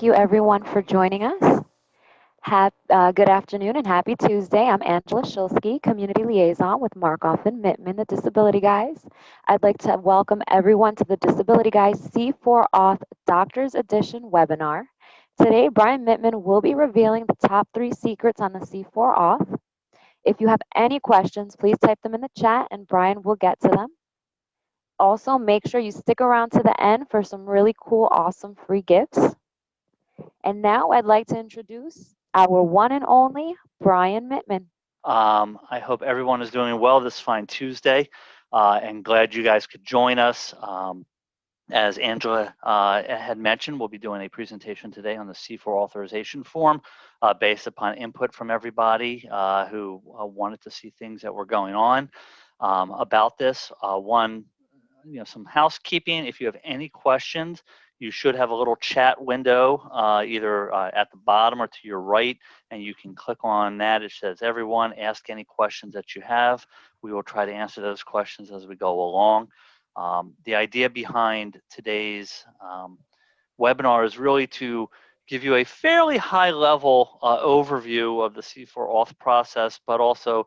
you everyone for joining us. Good afternoon and happy Tuesday. I'm Angela Shulsky, Community Liaison with Markhoff and Mittman, the Disability Guys. I'd like to welcome everyone to the Disability Guys C4 Auth Doctors Edition webinar. Today, Brian Mittman will be revealing the top 3 secrets on the C4 Auth. If you have any questions, please type them in the chat and Brian will get to them. Also, make sure you stick around to the end for some really cool, awesome free gifts. And now I'd like to introduce our one and only Brian Mittman. I hope everyone is doing well this fine Tuesday, and glad you guys could join us. As Angela had mentioned, we'll be doing a presentation today on the C4 Authorization Form based upon input from everybody who wanted to see things that were going on about this. Some housekeeping. If you have any questions, you should have a little chat window either at the bottom or to your right, and you can click on that. It says, everyone, ask any questions that you have. We will try to answer those questions as we go along. The idea behind today's webinar is really to give you a fairly high-level overview of the C4 Auth process, but also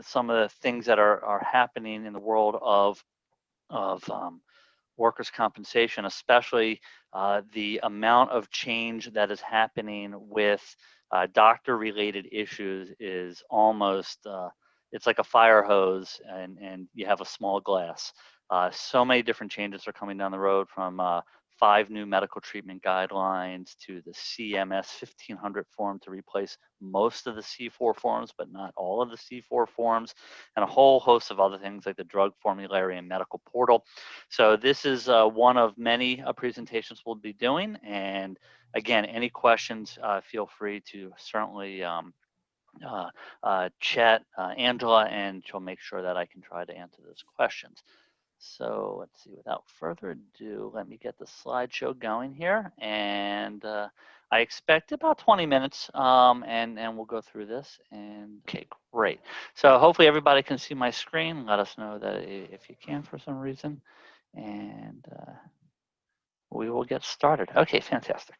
some of the things that are happening in the world of workers' compensation, especially the amount of change that is happening with doctor-related issues is almost, it's like a fire hose and you have a small glass. So many different changes are coming down the road, from 5 new medical treatment guidelines to the CMS 1500 form to replace most of the C4 forms, but not all of the C4 forms, and a whole host of other things like the drug formulary and medical portal. So this is one of many presentations we'll be doing. And again, any questions, feel free to certainly chat Angela, and she'll make sure that I can try to answer those questions. So let's see, without further ado, let me get the slideshow going here. And I expect about 20 minutes, and we'll go through this. And okay, great. So hopefully everybody can see my screen. Let us know that if you can for some reason. And we will get started. Okay, fantastic.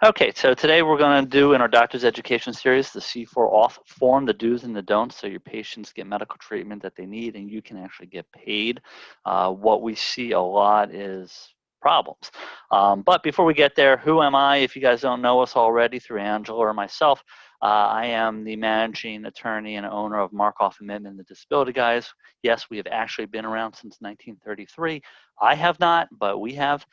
Okay, so today we're going to do in our doctor's education series the C4 Auth form, the do's and the don'ts, so your patients get medical treatment that they need and you can actually get paid. What we see a lot is problems. But before we get there, who am I? If you guys don't know us already through Angela or myself, I am the managing attorney and owner of Markhoff and Mittman, the Disability Guys. Yes, we have actually been around since 1933. I have not, but we have.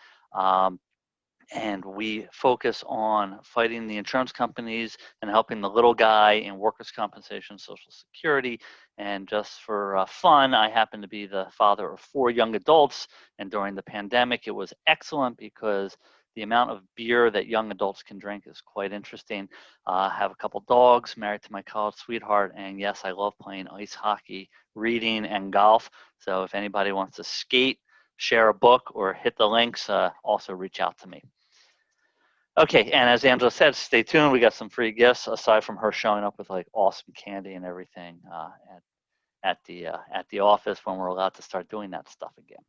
And we focus on fighting the insurance companies and helping the little guy in workers' compensation, Social Security. And just for fun, I happen to be the father of 4 young adults. And during the pandemic, it was excellent because the amount of beer that young adults can drink is quite interesting. I have a couple dogs, married to my college sweetheart, and yes, I love playing ice hockey, reading, and golf. So if anybody wants to skate, share a book, or hit the links, also reach out to me. Okay, and as Angela said, stay tuned. We got some free gifts aside from her showing up with like awesome candy and everything at the office when we're allowed to start doing that stuff again.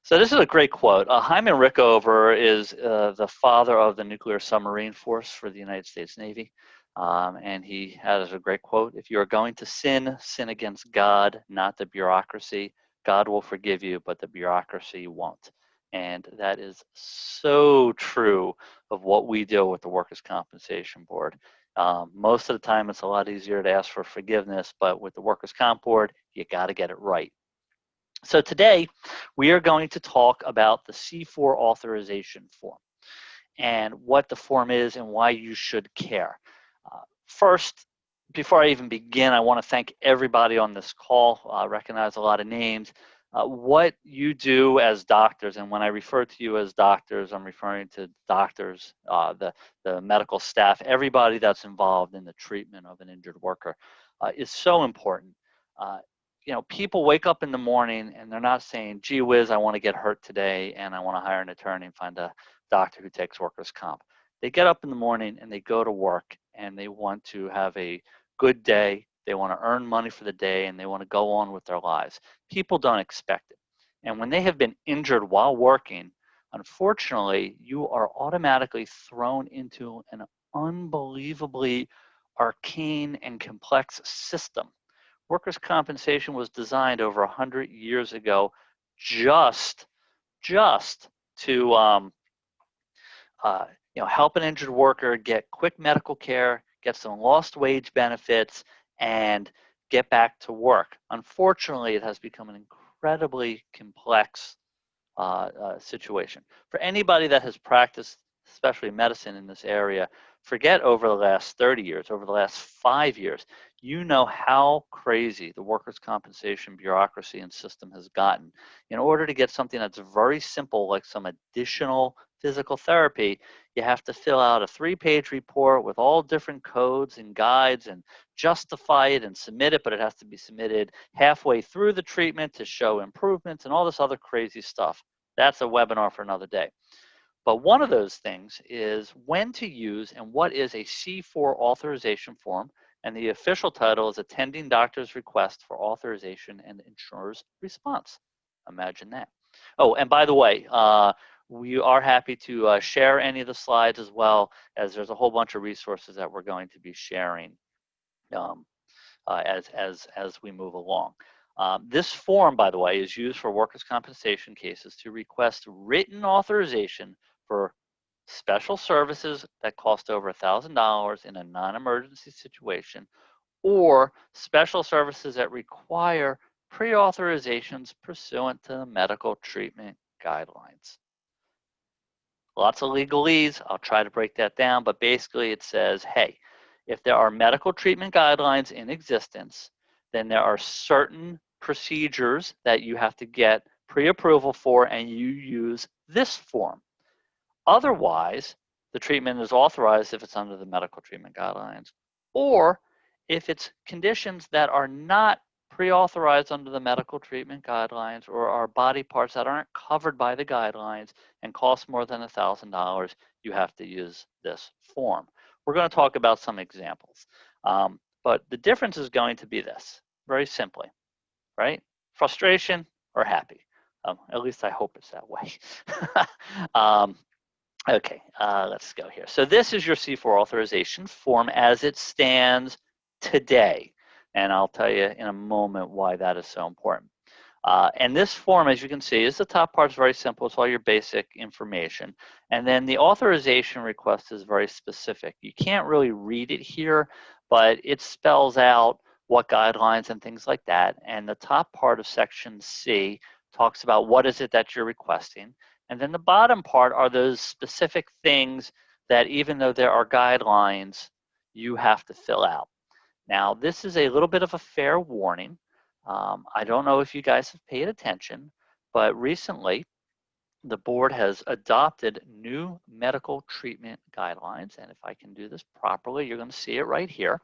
So this is a great quote. Hyman Rickover is the father of the nuclear submarine force for the United States Navy. And he has a great quote: "If you are going to sin, sin against God, not the bureaucracy. God will forgive you, but the bureaucracy won't." And that is so true of what we do with the Workers' Compensation Board. Most of the time, it's a lot easier to ask for forgiveness, but with the Workers' Comp Board, you got to get it right. So today, we are going to talk about the C4 Authorization Form and what the form is and why you should care. First, before I even begin, I want to thank everybody on this call. I recognize a lot of names. What you do as doctors, and when I refer to you as doctors, I'm referring to doctors, the medical staff, everybody that's involved in the treatment of an injured worker, is so important. People wake up in the morning and they're not saying, gee whiz, I want to get hurt today and I want to hire an attorney and find a doctor who takes workers' comp. They get up in the morning and they go to work and they want to have a good day. They want to earn money for the day and they want to go on with their lives. People don't expect it. And when they have been injured while working, unfortunately, you are automatically thrown into an unbelievably arcane and complex system. Workers' compensation was designed over 100 years ago just, just to uh, help an injured worker get quick medical care, get some lost wage benefits, and get back to work. Unfortunately, it has become an incredibly complex situation. For anybody that has practiced, especially medicine in this area, forget over the last 30 years, over the last 5 years, you know how crazy the workers' compensation bureaucracy and system has gotten. In order to get something that's very simple, like some additional physical therapy, you have to fill out a 3-page report with all different codes and guides and justify it and submit it, but it has to be submitted halfway through the treatment to show improvements and all this other crazy stuff. That's a webinar for another day. But one of those things is when to use and what is a C4 authorization form, and the official title is Attending Doctor's Request for Authorization and Insurer's Response. Imagine that. Oh, and by the way, we are happy to share any of the slides as well, as there's a whole bunch of resources that we're going to be sharing as we move along. This form, by the way, is used for workers' compensation cases to request written authorization for special services that cost over $1,000 in a non-emergency situation, or special services that require pre-authorizations pursuant to the medical treatment guidelines. Lots of legalese. I'll try to break that down, but basically it says, hey, if there are medical treatment guidelines in existence, then there are certain procedures that you have to get pre-approval for, and you use this form. Otherwise, the treatment is authorized if it's under the medical treatment guidelines, or if it's conditions that are not pre-authorized under the medical treatment guidelines, or are body parts that aren't covered by the guidelines and cost more than $1,000, you have to use this form. We're going to talk about some examples. But the difference is going to be this, very simply, right? Frustration or happy. At least I hope it's that way. Okay, let's go here. So this is your C4 authorization form as it stands today. And I'll tell you in a moment why that is so important. And this form, as you can see, is the top part is very simple. It's all your basic information. And then the authorization request is very specific. You can't really read it here, but it spells out what guidelines and things like that. And the top part of section C talks about what is it that you're requesting. And then the bottom part are those specific things that, even though there are guidelines, you have to fill out. Now, this is a little bit of a fair warning. I don't know if you guys have paid attention, but recently the board has adopted new medical treatment guidelines. And if I can do this properly, you're going to see it right here.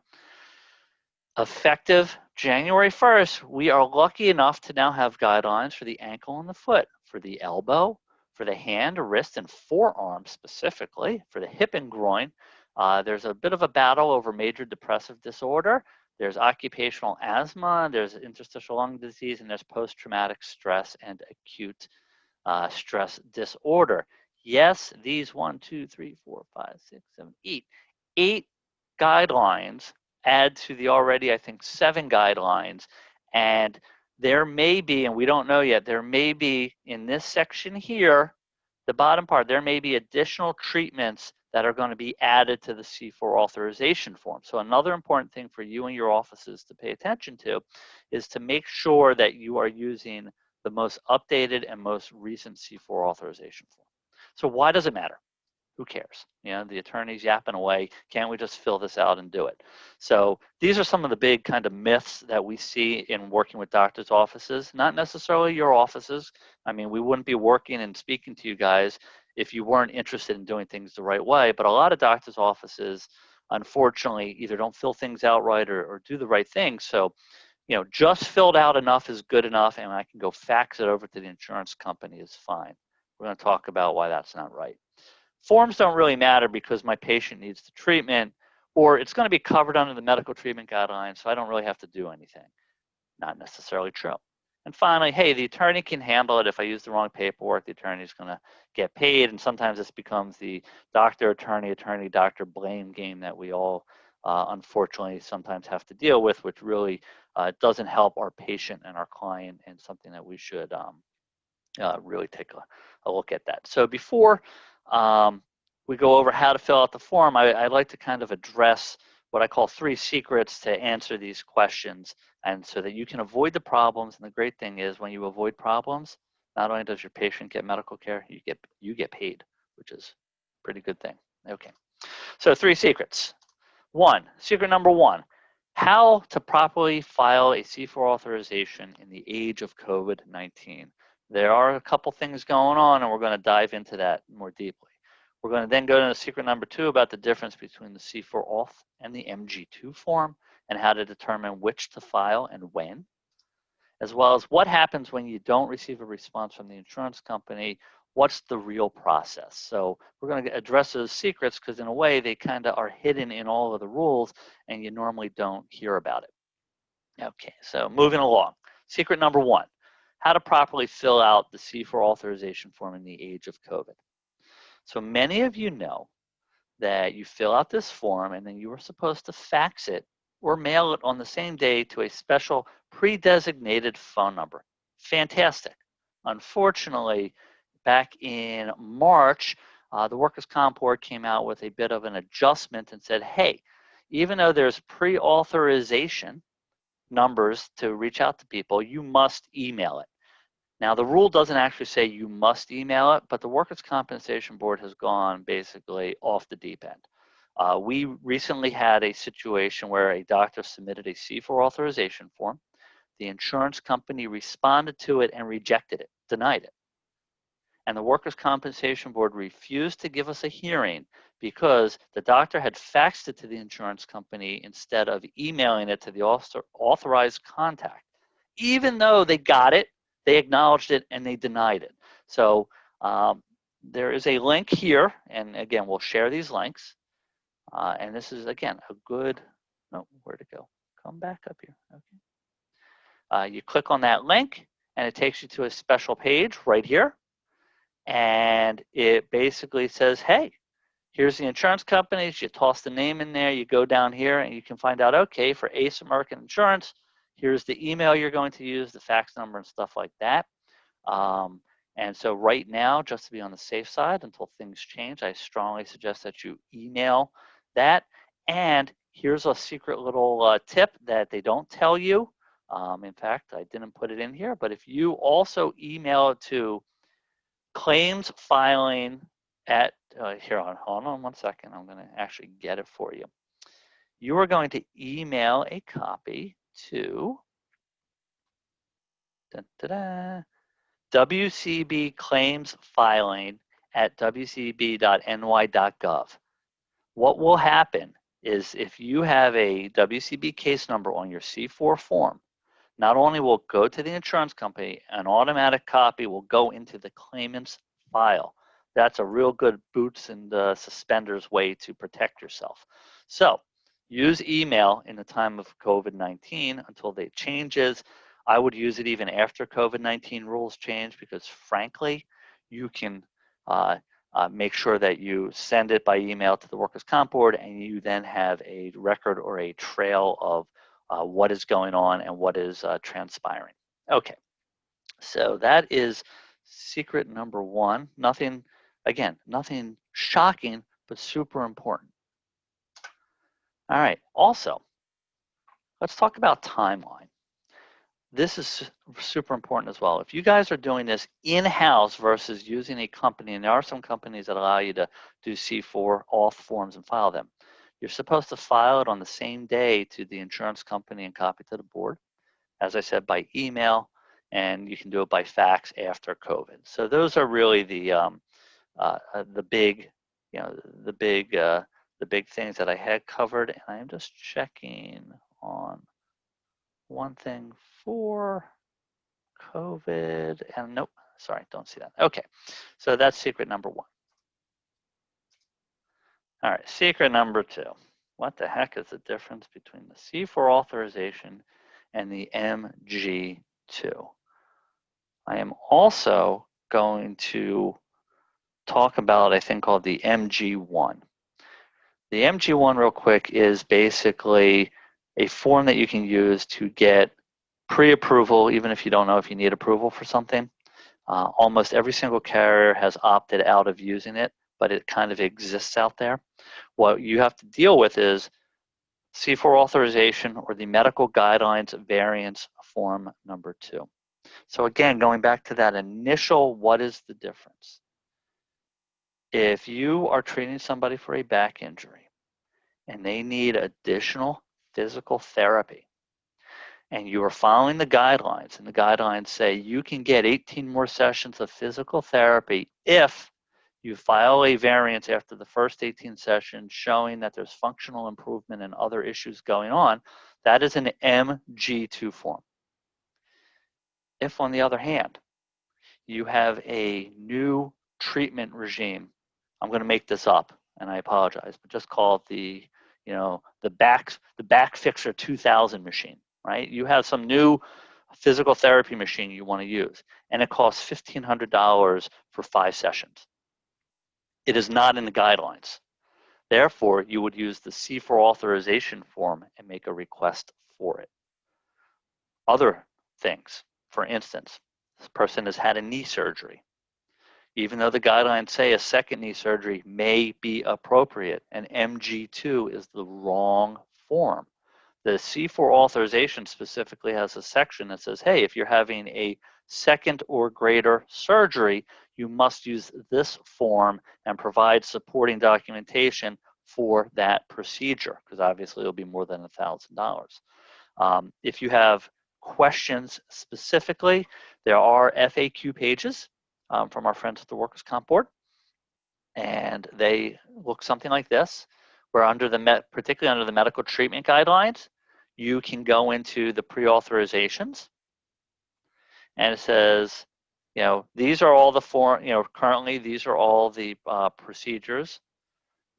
Effective January 1st, we are lucky enough to now have guidelines for the ankle and the foot, for the elbow, for the hand, wrist, and forearm specifically, for the hip and groin. There's a bit of a battle over major depressive disorder. There's occupational asthma, there's interstitial lung disease, and there's post-traumatic stress and acute stress disorder. Yes, these 1, 2, 3, 4, 5, 6, 7, 8 guidelines add to the already, I think, 7 guidelines. And there may be, and we don't know yet, there may be in this section here, the bottom part, there may be additional treatments that are going to be added to the C4 authorization form. So another important thing for you and your offices to pay attention to is to make sure that you are using the most updated and most recent C4 authorization form. So why does it matter? Who cares? You know, the attorney's yapping away. Can't we just fill this out and do it? So these are some of the big kind of myths that we see in working with doctors' offices, not necessarily your offices. I mean, we wouldn't be working and speaking to you guys if you weren't interested in doing things the right way. But a lot of doctors' offices, unfortunately, either don't fill things out right or do the right thing. So, you know, just filled out enough is good enough, and I can go fax it over to the insurance company is fine. We're going to talk about why that's not right. Forms don't really matter because my patient needs the treatment, or it's going to be covered under the medical treatment guidelines, so I don't really have to do anything. Not necessarily true. And finally, hey, the attorney can handle it. If I use the wrong paperwork, the attorney's going to get paid. And sometimes this becomes the doctor blame game that we all unfortunately sometimes have to deal with, which really doesn't help our patient and our client, and something that we should really take a look at that. So before we go over how to fill out the form, I'd like to kind of address what I call 3 secrets to answer these questions, and so that you can avoid the problems. And the great thing is, when you avoid problems, not only does your patient get medical care, you get paid, which is a pretty good thing. Okay, so 3 secrets. Secret number 1, how to properly file a C4 authorization in the age of COVID-19. There are a couple things going on, and we're going to dive into that more deeply. We're going to then go to secret number 2 about the difference between the C4 auth and the MG2 form, and how to determine which to file and when, as well as what happens when you don't receive a response from the insurance company. What's the real process? So we're going to address those secrets, because in a way they kind of are hidden in all of the rules, and you normally don't hear about it. Okay, so moving along. Secret number 1, how to properly fill out the C4 authorization form in the age of COVID. So many of you know that you fill out this form, and then you are supposed to fax it or mail it on the same day to a special pre-designated phone number. Fantastic. Unfortunately, back in March, the Workers' Comp Board came out with a bit of an adjustment and said, hey, even though there's pre-authorization numbers to reach out to people, you must email it. Now, the rule doesn't actually say you must email it, but the Workers' Compensation Board has gone basically off the deep end. We recently had a situation where a doctor submitted a C4 authorization form. The insurance company responded to it and rejected it, denied it. And the Workers' Compensation Board refused to give us a hearing because the doctor had faxed it to the insurance company instead of emailing it to the authorized contact. Even though they got it, they acknowledged it, and they denied it. So there is a link here, and again, we'll share these links. And this is, again, a good, no, where to go? Come back up here, okay. You click on that link, and it takes you to a special page right here. And it basically says, hey, here's the insurance companies. You toss the name in there, you go down here, and you can find out, okay, for ACE American Insurance, here's the email you're going to use, the fax number, and stuff like that. And so right now, just to be on the safe side until things change, I strongly suggest that you email that. And here's a secret little tip that they don't tell you. In fact, I didn't put it in here, but if you also email it to claims filing at, hold on 1 second, I'm going to actually get it for you. You are going to email a copy to WCB claims filing at wcb.ny.gov. What will happen is, if you have a WCB case number on your C4 form, not only will it go to the insurance company, an automatic copy will go into the claimant's file. That's a real good boots and suspenders way to protect yourself. So use email in the time of COVID-19 until they changes. I would use it even after COVID-19 rules change, because frankly, you can make sure that you send it by email to the Workers' Comp Board, and you then have a record or a trail of what is going on and what is transpiring. Okay, so that is secret number 1. Nothing, again, nothing shocking, but super important. All right, also, let's talk about timeline. This is super important as well. If you guys are doing this in-house versus using a company, and there are some companies that allow you to do C4 auth forms and file them, you're supposed to file it on the same day to the insurance company and copy to the board. As I said, by email, and you can do it by fax after COVID. So those are really the big, the big things that I had covered. And I am just checking on one thing for COVID, and nope, sorry, don't see that. Okay, so that's secret number 1. All right, secret number 2. What the heck is the difference between the C4 authorization and the MG2? I am also going to talk about a thing called the MG1. The MG1, real quick, is basically a form that you can use to get pre-approval, even if you don't know if you need approval for something. Almost every single carrier has opted out of using it, but it kind of exists out there. What you have to deal with is C4 authorization or the medical guidelines variance form number 2. So again, going back to that initial, what is the difference? If you are treating somebody for a back injury and they need additional physical therapy, and you are following the guidelines, and the guidelines say you can get 18 more sessions of physical therapy if you file a variance after the first 18 sessions showing that there's functional improvement and other issues going on, that is an MG2 form. If, on the other hand, you have a new treatment regime, I'm going to make this up, and I apologize, but just call it the back fixer 2000 machine, right? You have some new physical therapy machine you want to use, and it costs $1,500 for 5 sessions. It is not in the guidelines. Therefore, you would use the C4 authorization form and make a request for it. Other things, for instance, this person has had a knee surgery. Even though the guidelines say a second knee surgery may be appropriate, an MG2 is the wrong form. The C4 authorization specifically has a section that says, hey, if you're having a second or greater surgery, you must use this form and provide supporting documentation for that procedure, because obviously it'll be more than $1,000. If you have questions specifically, there are FAQ pages from our friends at the Workers' Comp Board, and they look something like this, where particularly under the medical treatment guidelines, you can go into the pre-authorizations, and it says, these are all the currently these are all the procedures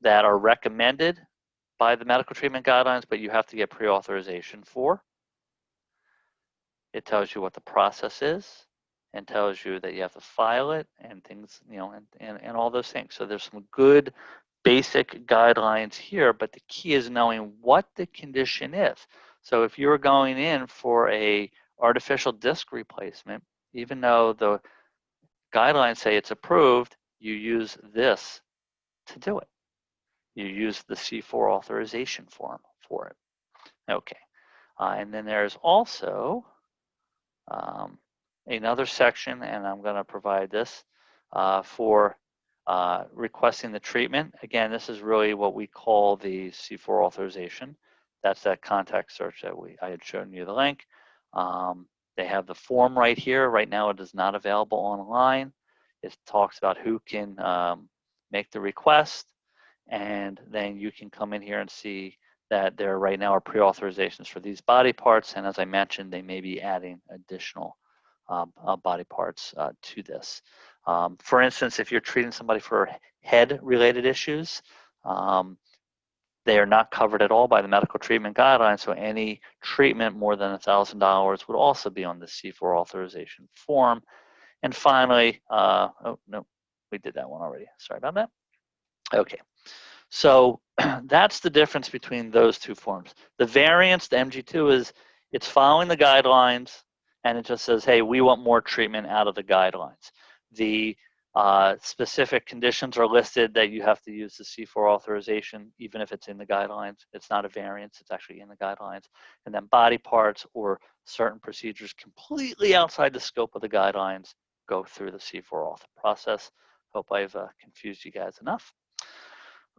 that are recommended by the medical treatment guidelines, but you have to get pre-authorization for. It tells you what the process is and tells you that you have to file it and things, and all those things. So there's some good basic guidelines here, but the key is knowing what the condition is. So if you're going in for a artificial disc replacement, even though the guidelines say it's approved, you use this to do it. You use the C4 authorization form for it. Okay. And then there's also another section, and I'm going to provide this for requesting the treatment. Again, this is really what we call the C4 authorization. That's that contact search that I had shown you the link. They have the form right here. Right now it is not available online. It talks about who can make the request, and then you can come in here and see that there right now are pre-authorizations for these body parts, and as I mentioned, they may be adding additional body parts to this. For instance, if you're treating somebody for head-related issues, they are not covered at all by the medical treatment guidelines, so any treatment more than $1,000 would also be on the C4 authorization form. And finally, oh no, we did that one already. Sorry about that. Okay. So that's the difference between those two forms. The variance, the MG2, it's following the guidelines, and it just says, hey, we want more treatment out of the guidelines. The specific conditions are listed that you have to use the C4 authorization, even if it's in the guidelines. It's not a variance, it's actually in the guidelines. And then body parts or certain procedures completely outside the scope of the guidelines go through the C4 auth process. Hope I've confused you guys enough.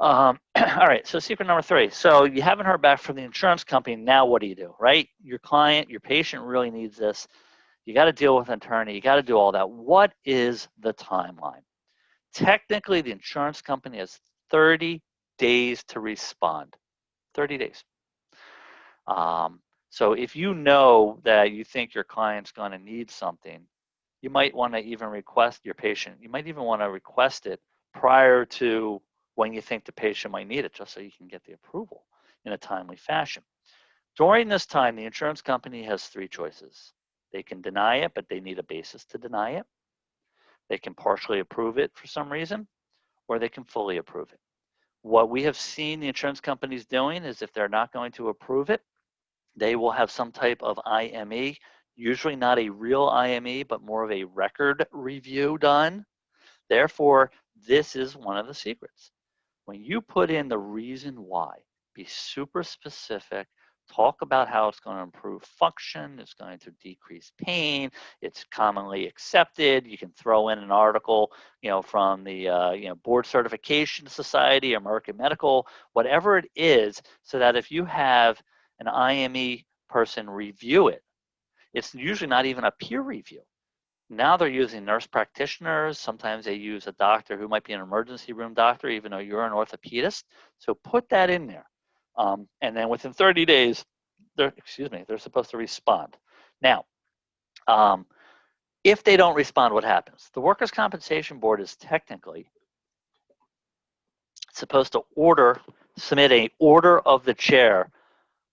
All right, so secret number 3. So you haven't heard back from the insurance company. Now what do you do, right? Your client, your patient really needs this. You got to deal with an attorney. You got to do all that. What is the timeline? Technically, the insurance company has 30 days to respond. 30 days. So if you know that you think your client's going to need something, you might want to even request your patient. You might even want to request it prior to when you think the patient might need it, just so you can get the approval in a timely fashion. During this time, the insurance company has 3 choices. They can deny it, but they need a basis to deny it. They can partially approve it for some reason, or they can fully approve it. What we have seen the insurance companies doing is if they're not going to approve it, they will have some type of IME, usually not a real IME, but more of a record review done. Therefore, this is one of the secrets. When you put in the reason why, be super specific, talk about how it's going to improve function, it's going to decrease pain, it's commonly accepted. You can throw in an article, from the board certification society, American Medical, whatever it is, so that if you have an IME person review it, it's usually not even a peer review. Now they're using nurse practitioners. Sometimes they use a doctor who might be an emergency room doctor, even though you're an orthopedist. So put that in there. And then within 30 days, they're supposed to respond. Now, if they don't respond, what happens? The Workers' Compensation Board is technically supposed to submit an order of the chair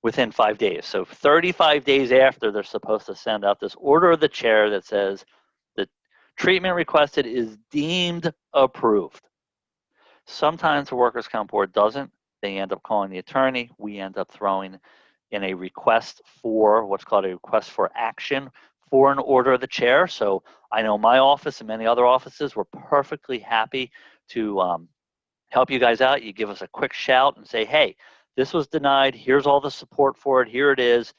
within 5 days. So 35 days after, they're supposed to send out this order of the chair that says the treatment requested is deemed approved. Sometimes the Workers' Comp Board doesn't. They end up calling the attorney. We end up throwing in a request for what's called a request for action for an order of the chair. So I know my office and many other offices were perfectly happy to help you guys out. You give us a quick shout and say, hey, this was denied. Here's all the support for it. Here it is.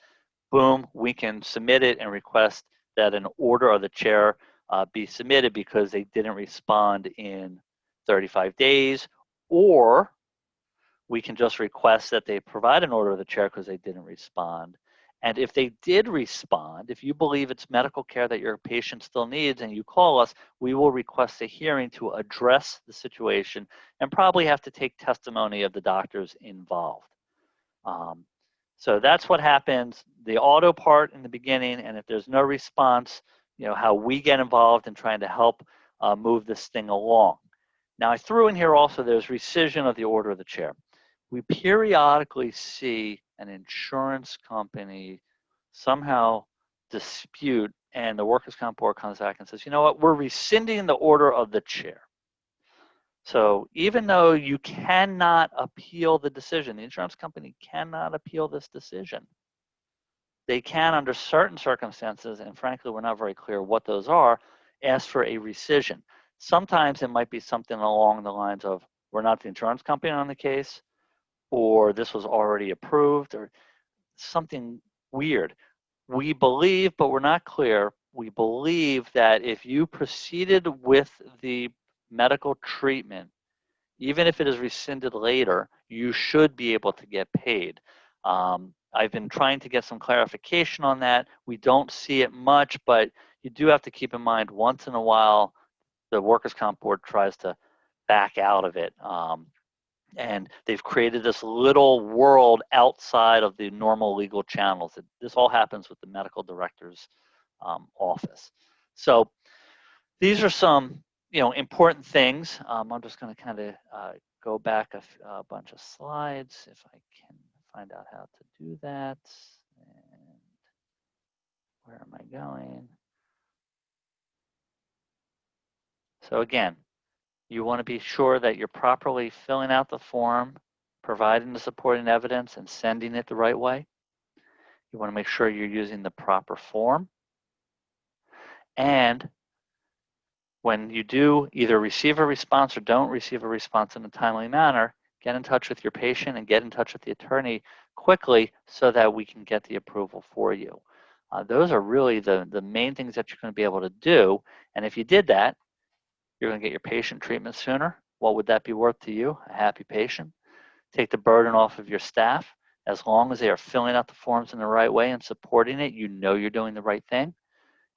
Boom, we can submit it and request that an order of the chair be submitted because they didn't respond in 35 days, or we can just request that they provide an order of the chair because they didn't respond. And if they did respond, if you believe it's medical care that your patient still needs and you call us, we will request a hearing to address the situation and probably have to take testimony of the doctors involved. So that's what happens, the auto part in the beginning, and if there's no response, how we get involved in trying to help move this thing along. Now I threw in here also there's rescission of the order of the chair. We periodically see an insurance company somehow dispute, and the Workers' Comp Board comes back and says, you know what, we're rescinding the order of the chair. So even though you cannot appeal the decision, the insurance company cannot appeal this decision. They can, under certain circumstances, and frankly, we're not very clear what those are, ask for a rescission. Sometimes it might be something along the lines of, we're not the insurance company on the case, or this was already approved, or something weird. We believe, but we're not clear, we believe that if you proceeded with the medical treatment, even if it is rescinded later, you should be able to get paid. I've been trying to get some clarification on that. We don't see it much, but you do have to keep in mind once in a while, the Workers' Comp Board tries to back out of it. And they've created this little world outside of the normal legal channels. This all happens with the medical director's office. So these are some important things. I'm just going to kind of go back a bunch of slides if I can find out how to do that. And where am I going? So again, you want to be sure that you're properly filling out the form, providing the supporting evidence, and sending it the right way. You want to make sure you're using the proper form. And when you do either receive a response or don't receive a response in a timely manner, get in touch with your patient and get in touch with the attorney quickly so that we can get the approval for you. Those are really the main things that you're going to be able to do. And if you did that, you're going to get your patient treatment sooner. What would that be worth to you? A happy patient. Take the burden off of your staff. As long as they are filling out the forms in the right way and supporting it, you know you're doing the right thing.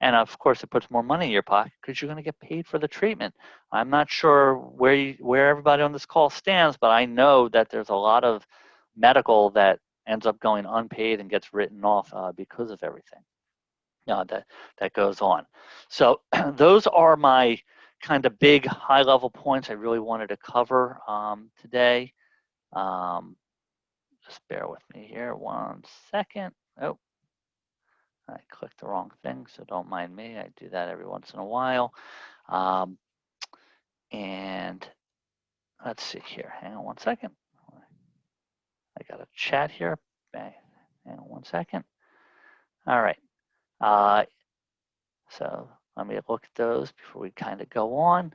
And of course, it puts more money in your pocket because you're going to get paid for the treatment. I'm not sure where everybody on this call stands, but I know that there's a lot of medical that ends up going unpaid and gets written off because of everything that goes on. So those are my kind of big high-level points I really wanted to cover today. Just bear with me here 1 second. Oh, I clicked the wrong thing, so don't mind me. I do that every once in a while. Um, and let's see here. Hang on one second. I got a chat here. Hang on one second. All right. So let me look at those before we kind of go on.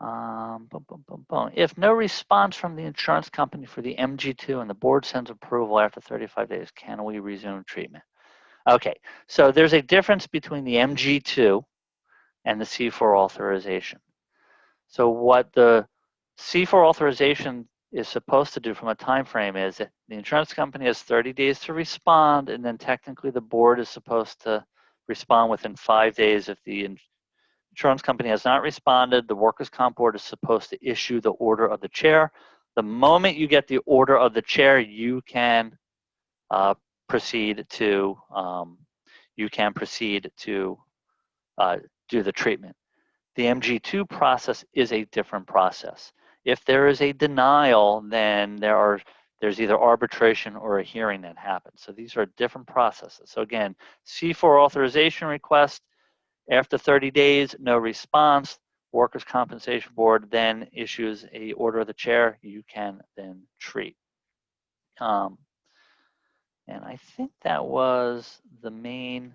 Boom, boom, boom, boom. If no response from the insurance company for the MG2 and the board sends approval after 35 days, can we resume treatment? Okay, so there's a difference between the MG2 and the C4 authorization. So what the C4 authorization is supposed to do from a time frame is that the insurance company has 30 days to respond, and then technically the board is supposed to respond within 5 days. If the insurance company has not responded, the workers' comp board is supposed to issue the order of the chair. The moment you get the order of the chair, you can proceed to do the treatment. The MG2 process is a different process. If there is a denial, then there's either arbitration or a hearing that happens. So these are different processes. So again, C4 authorization request, after 30 days, no response, Workers' Compensation Board then issues a order of the chair. You can then treat. And I think that was the main,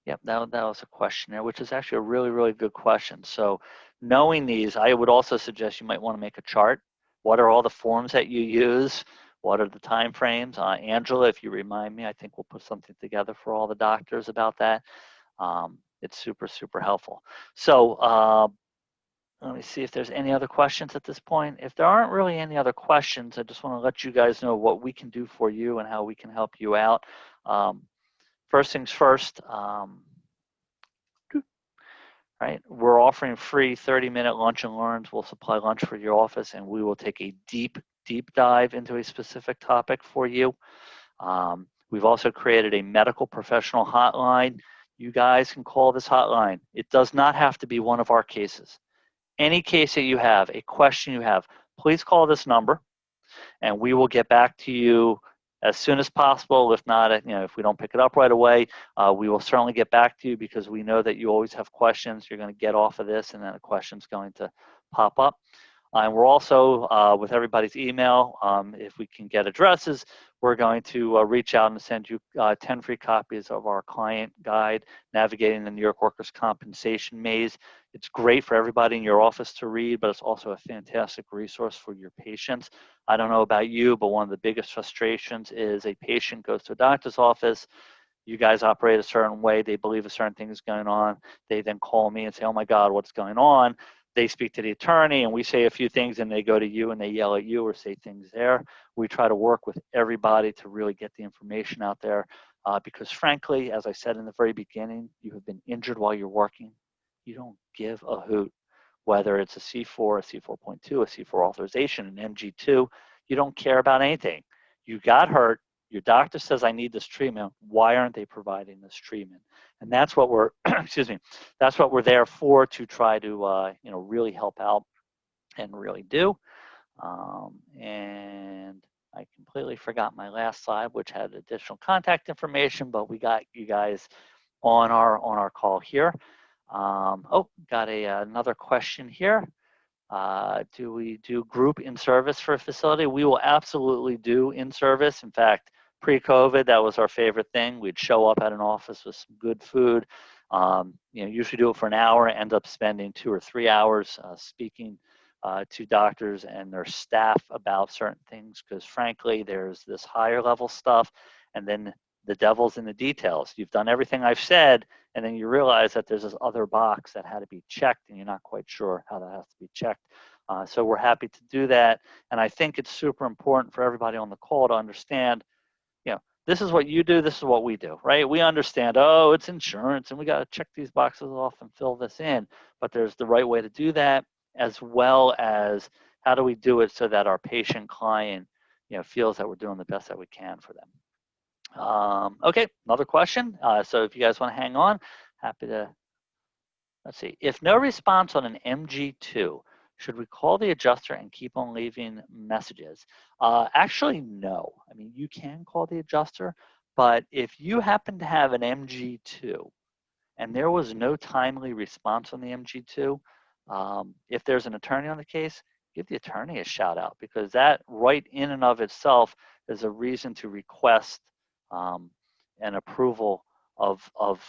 yep, that was a question there, which is actually a really, really good question. So knowing these, I would also suggest you might want to make a chart. What are all the forms that you use? What are the time frames? Angela, if you remind me, I think we'll put something together for all the doctors about that. It's super, super helpful. So let me see if there's any other questions at this point. If there aren't really any other questions, I just want to let you guys know what we can do for you and how we can help you out. First things first, right? We're offering free 30-minute lunch and learns. We'll supply lunch for your office, and we will take a deep, deep dive into a specific topic for you. We've also created a medical professional hotline. You guys can call this hotline. It does not have to be one of our cases. Any case that you have, a question you have, please call this number and we will get back to you as soon as possible. If not, if we don't pick it up right away, we will certainly get back to you because we know that you always have questions. You're going to get off of this and then a question's going to pop up. And we're also, with everybody's email, if we can get addresses, we're going to reach out and send you 10 free copies of our client guide, Navigating the New York Workers' Compensation Maze. It's great for everybody in your office to read, but it's also a fantastic resource for your patients. I don't know about you, but one of the biggest frustrations is a patient goes to a doctor's office. You guys operate a certain way. They believe a certain thing is going on. They then call me and say, oh my God, what's going on? They speak to the attorney and we say a few things and they go to you and they yell at you or say things there. We try to work with everybody to really get the information out there because frankly, as I said in the very beginning, you have been injured while you're working. You don't give a hoot whether it's a C4, a C4.2, a C4 authorization, an MG2. You don't care about anything. You got hurt. Your doctor says, I need this treatment. Why aren't they providing this treatment? And that's what we're, excuse me, that's what we're there for, to try to, really help out and really do. And I completely forgot my last slide, which had additional contact information, but we got you guys on our call here. Got another question here. Do we do group in-service for a facility? We will absolutely do in-service. In fact, pre-COVID, that was our favorite thing. We'd show up at an office with some good food. Usually do it for an hour, end up spending 2 or 3 hours speaking to doctors and their staff about certain things, because frankly, there's this higher level stuff, and then the devil's in the details. You've done everything I've said, and then you realize that there's this other box that had to be checked, and you're not quite sure how that has to be checked. So we're happy to do that, and I think it's super important for everybody on the call to understand, this is what you do, this is what we do, right? We understand, oh, it's insurance, and we got to check these boxes off and fill this in, but there's the right way to do that, as well as how do we do it so that our patient client, feels that we're doing the best that we can for them. Okay, another question. So if you guys want to hang on, happy to, let's see. If no response on an MG2, should we call the adjuster and keep on leaving messages? Actually, no. I mean, you can call the adjuster, But if you happen to have an MG2 and there was no timely response on the MG2, if there's an attorney on the case, give the attorney a shout out, because that right in and of itself is a reason to request an approval of, of,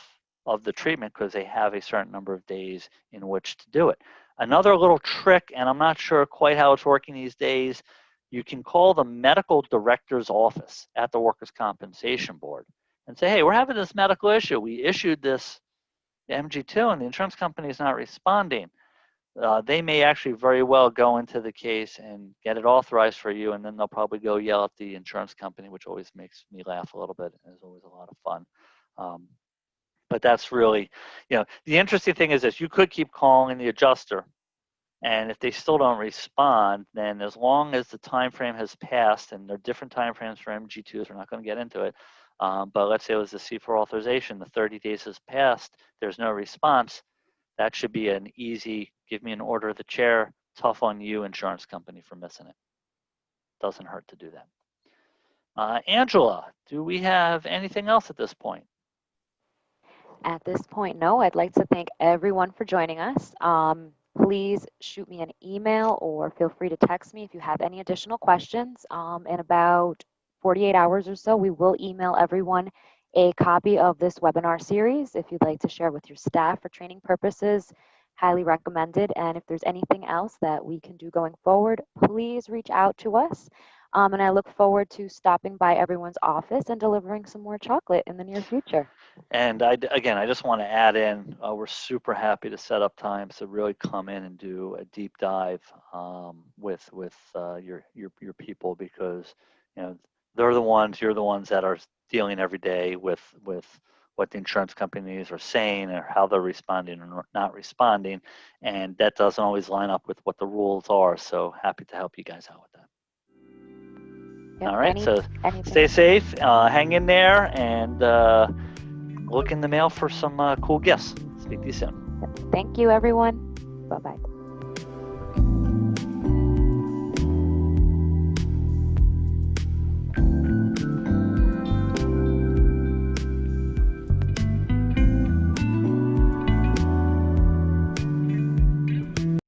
of the treatment, because they have a certain number of days in which to do it. Another little trick, and I'm not sure quite how it's working these days, you can call the medical director's office at the Workers' Compensation Board and say, hey, we're having this medical issue. We issued this MG2 and the insurance company is not responding. They may actually very well go into the case and get it authorized for you, and then they'll probably go yell at the insurance company, which always makes me laugh a little bit. It's always a lot of fun. But that's really, the interesting thing is this: you could keep calling the adjuster, and if they still don't respond, then as long as the time frame has passed, and there are different time frames for MG2s, we're not going to get into it, but let's say it was the C4 authorization, the 30 days has passed, there's no response, that should be an easy, give me an order of the chair, tough on you, insurance company, for missing it. Doesn't hurt to do that. Angela, do we have anything else at this point? At this point, no. I'd like to thank everyone for joining us. Please shoot me an email or feel free to text me if you have any additional questions. In about 48 hours or so, we will email everyone a copy of this webinar series if you'd like to share with your staff for training purposes. Highly recommended. And if there's anything else that we can do going forward, please reach out to us. And I look forward to stopping by everyone's office and delivering some more chocolate in the near future. And again, I just want to add in, we're super happy to set up times to really come in and do a deep dive with your people, because they're the ones, you're the ones that are dealing every day with what the insurance companies are saying or how they're responding or not responding, and that doesn't always line up with what the rules are. So happy to help you guys out with that. Yep, All right, so anything. stay safe, hang in there, and look in the mail for some cool gifts. Speak to you soon. Thank you, everyone. Bye-bye.